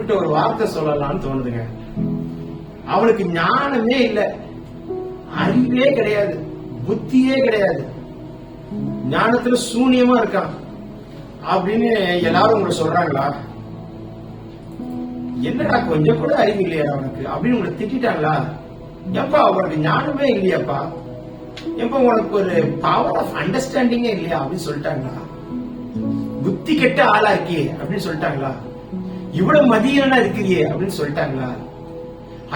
இப்படிப்பட்ட ஒரு வார்த்தை சொல்லலாம்னு தோணுதுங்க. அவனுக்கு ஞானமே இல்லை, அறிவே கிடையாது, புத்தியே கிடையாது, ஞானத்துல சூன்யமா இருக்கான் அப்படின்னு எல்லாரும் உங்களை சொல்றாங்களா? என்னடா கொஞ்சம் கூட அறிவு இல்லையா அவனுக்கு அப்படின்னு உங்களை திட்டாங்களா? எப்பா உனக்கு ஞானமே இல்லையாப்பா, எப்ப உனக்கு ஒரு பவர் ஆஃப் அண்டர்ஸ்டாண்டிங்கே இல்லையா அப்படின்னு சொல்லிட்டாங்களா? புத்தி கெட்ட ஆளா இருக்கியே அப்படின்னு சொல்லிட்டாங்களா? இவ்வளவு மதியனா இருக்கிறியே அப்படின்னு சொல்லிட்டாங்களா?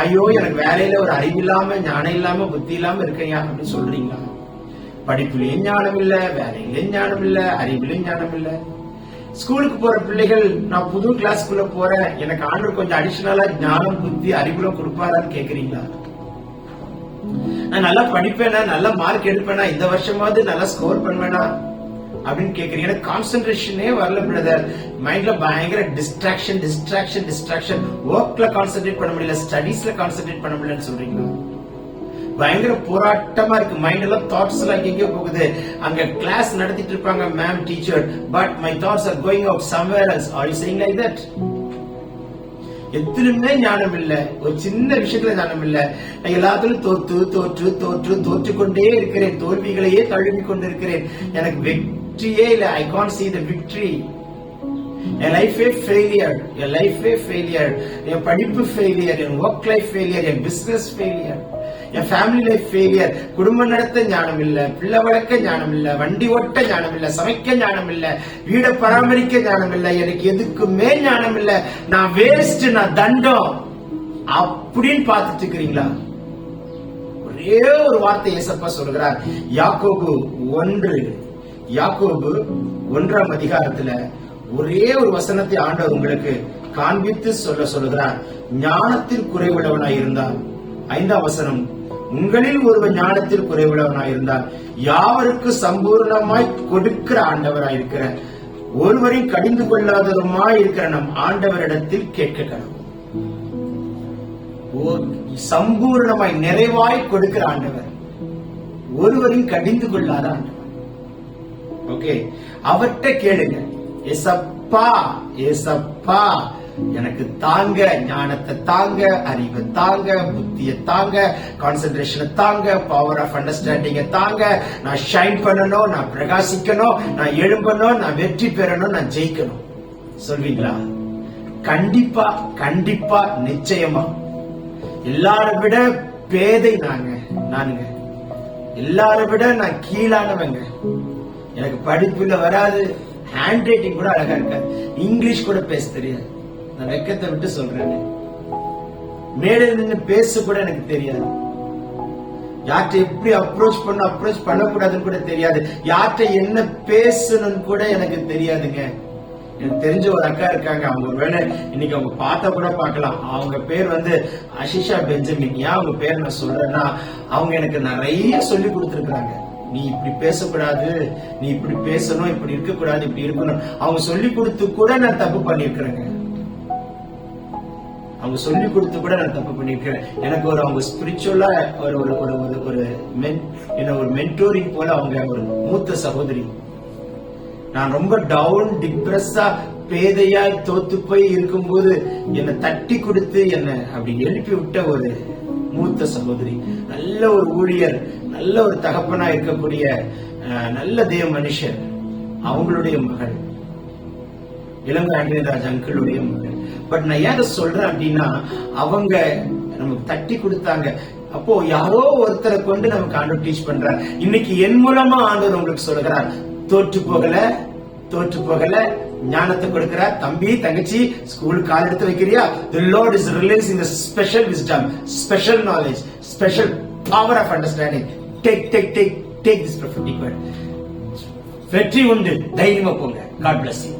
ஐயோ எனக்கு வேலையில ஒரு அறிவு இல்லாம ஞானம் இல்லாம புத்தி இல்லாம இருக்கையா அப்படின்னு சொல்றீங்களா? படிப்புலயும் ஞானம் இல்ல, வேலையிலயும் ஞானம் இல்ல, அறிவிலையும் ஞானம் இல்ல. ஸ்கூலுக்கு போற பிள்ளைகள், நான் புது கிளாஸ்க்குள்ள போறேன், எனக்கு ஆண்டவர் கொஞ்சம் அடிஷனலா ஞானம் புத்தி அறிவுலாம் கொடுப்பாரான்னு கேக்குறீங்களா? நான் நல்லா படிப்பேனா, நல்ல மார்க் எடுப்பேனா, இந்த வருஷமாவது நல்லா ஸ்கோர் பண்ணுவேனா அப்படின்னு கேக்குறீங்க. எனக்கு கான்சென்ட்ரேஷனே வரல பிரதர், மைண்ட்ல பயங்கர டிஸ்ட்ராக்ஷன் டிஸ்ட்ராக்ஷன் டிஸ்ட்ராக்ஷன், ஒர்க்ல கான்சென்ட்ரேட் பண்ண முடியல, ஸ்டடீஸ்ல கான்சென்ட்ரேட் பண்ண முடியலன்னு சொல்றீங்களா? பயங்கர போராட்டமா இருக்கு, மைண்ட் எல்லாம் தாட்ஸ் எல்லாம் எங்கேயோ போகுது. அங்க கிளாஸ் நடத்திட்டு இருப்பாங்க ma'am teacher, but my thoughts are going out somewhere else. Are you saying like that? எத்தனையுமே ஞானம் இல்ல, ஒரு சின்ன விஷயத்துல ஞானம் இல்ல. நான் எல்லாத்திலும் தோற்று தோற்று தோற்று தோற்று கொண்டே இருக்கிறேன், தோல்விகளையே தழுவி கொண்டிருக்கிறேன், எனக்கு வெற்றியே இல்ல. I can't see the victory. என் லைஃபே ஃபெயிலியர், என் லைஃபே ஃபெயிலியர், என் படிப்பு ஃபெயிலியர், என் ஒர்க் லைஃப் ஃபெயிலியர், என் பிசினஸ் ஃபெயிலியர், என் ஃபேமிலி லைஃப் ஃபெயிலியர். குடும்பம் நடத்த ஞானம் இல்ல, பிள்ளை வளர்க்க ஞானம் இல்ல, வண்டி ஓட்ட ஞானம் இல்ல, சமைக்க ஞானம் இல்ல, வீடை பராமரிக்க ஞானம் இல்ல, எனக்கு எதுக்குமே ஞானம் இல்ல, நான் வேஸ்ட், நான் தண்டம் அப்படின்னு பார்த்துட்டு இருக்கிறீங்களா? ஒரே ஒரு வார்த்தை ஏசப்பா சொல்கிறார். யாக்கோபு 1 அதிகாரத்துல ஒரே ஒரு வசனத்தை ஆண்டவர் உங்களுக்கு காண்பித்து சொல்லுகிறார். ஞானத்தில் குறைவுள்ளவனாய் இருந்தால், 5ஆம் வசனம், உங்களில் ஒருவன் ஞானத்தில் குறைவுள்ளவனாய் இருந்தால் யாவருக்கு சம்பூர்ணமாய் கொடுக்கிற ஆண்டவராயிருக்கிற ஒருவரையும் கடிந்து கொள்ளாதவருமாய் இருக்கிற நம் ஆண்டவரிடத்தில் கேட்க கடவுள். சம்பூர்ணமாய் நிறைவாய் கொடுக்கிற ஆண்டவர், ஒருவரையும் கடிந்து கொள்ளாத ஆண்டவர். ஓகே, அவர்கிட்ட கேளுங்க. ஏசப்பா ஏசப்பா எனக்கு தாங்க, ஞானத்தை தாங்க, அறிவை தாங்க, புத்தியை தாங்க, கான்சென்ட்ரேஷனை தாங்க, பவர் ஆஃப் அண்டர்ஸ்டாண்டிங்க தாங்க. நான் ஷைன் பண்ணணும், நான் பிரகாசிக்கணும், நான் எழும்பணும், நான் வெற்றி பெறணும், நான் ஜெயிக்கணும் சொல்வீங்களா? கண்டிப்பா கண்டிப்பா நிச்சயமா. எல்லாரை விட பேதை நானுங்க, எல்லாரை விட நான் கீழானவங்க. எனக்கு படிப்புல வராது, ஹேண்ட் ரைட்டிங் கூட அழகா இருக்காது, இங்கிலீஷ் கூட பேச தெரியாது. நான் வெக்கத்தை விட்டு சொல்றேன், மேடையில் நின்று பேச கூட எனக்கு தெரியாது, யார்கிட்ட எப்படி அப்ரோச் பண்ணக்கூடாதுன்னு கூட தெரியாது, யார்கிட்ட என்ன பேசணும்னு கூட எனக்கு தெரியாதுங்க. எனக்கு தெரிஞ்ச ஒரு அக்கா இருக்காங்க, அவங்க ஒருவேளை இன்னைக்கு அவங்க பார்த்தா கூட பார்க்கலாம். அவங்க பேர் அஷிஷா பெஞ்சமின். ஏன் அவங்க பேர் நான் சொல்றேன்னா, அவங்க எனக்கு நிறைய சொல்லி கொடுத்துருக்காங்க. நீ இப்படி பேசக்கூடாது, நீ இப்படி பேசணும், இப்படி இருக்க கூடாது, இப்படி இருக்கணும். அவங்க சொல்லி கொடுத்து கூட நான் தப்பு பண்ணிருக்கிறேங்க. அவங்க சொல்லி கொடுத்து கூட நான் தப்பு பண்ணிருக்கிறேன். எனக்கு அவங்க ஸ்பிரிச்சுவலா ஒரு மென்டோரிங் போல அவங்க ஒரு மூத்த சகோதரி. நான் ரொம்ப டவுன் டிப்ரெஸ்ஸா பேதையாய் தோத்து போய் இருக்கும்போது என்னை தட்டி கொடுத்து என்னை அப்படி எழுப்பி விட்ட ஒரு மூத்த சகோதரி. நல்ல ஒரு ஊழியர், நல்ல ஒரு தகப்பனா இருக்கக்கூடிய நல்ல தேவ மனுஷர். அவங்களுடைய மகள், இளங்கை ஆண்டனிராஜ் அங்கிளுடைய மகள். பட் நான் ஏன் சொல்றேன் அப்படின்னா, அவங்க நமக்கு தட்டி கொடுத்தாங்க. அப்போ யாரோ ஒருத்தரை கொண்டு நமக்கு ஆண்டவர் டீச் பண்றார். இன்னைக்கு என் மூலமா ஆண்டவர் உங்களுக்கு சொல்கிறார், தோற்று போகல ஞானத்தை கொடுக்கிறார். தம்பி தங்கச்சி ஸ்கூலுக்கு கால் எடுத்து வைக்கிறியா? The Lord is releasing the special wisdom, special knowledge, special power of understanding. Take this prophetic word. வெற்றி உண்டு, தைரியமா போங்க. God bless you.